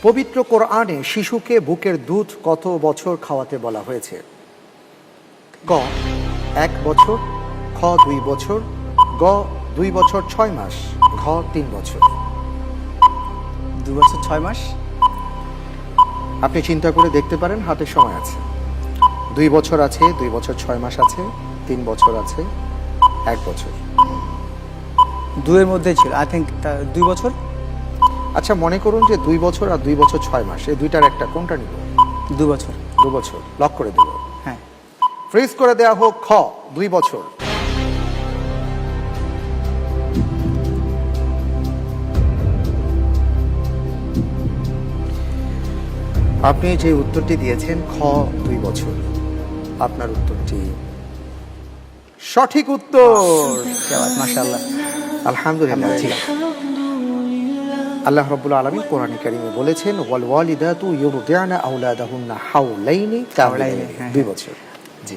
পবিত্র কোরআনে শিশুকে বুকের দুধ কত বছর খাওয়াতে বলা হয়েছে? ক 1 বছর, খ 2 বছর, গ 2 বছর 6 মাস, ঘ 3 বছর। 2 বছর 6 মাস। আপনি চিন্তা করে দেখতে পারেন, হাতে সময় আছে। 2 বছর আছে, 2 বছর 6 মাস আছে, 3 বছর আছে, 1 বছর। 2 এর মধ্যে ছিল, আই থিঙ্ক 2 বছর। আচ্ছা, মনে করুন যে 2 বছর আর 2 বছর 6 মাস, এই দুইটার একটা, কোনটা নিব? 2 বছর। 2 বছর লক করে দেব। হ্যাঁ। ফ্রিজ করে দেয়া হোক খ 2 বছর। আপনি যে উত্তরটি দিয়েছেন খ 2 বছর, আপনার উত্তরটি সঠিক উত্তর। মাশাআল্লাহ, আলহামদুলিল্লাহ। জি, আল্লাহ রাব্বুল আলামিন কোরআনে কারিমে বলেছেন ওয়াল ওয়ালিদাতু ইউরদি'না আওলাদাহুন্না হাওলাইনি কামিলাইনি, 2 বছর। জি।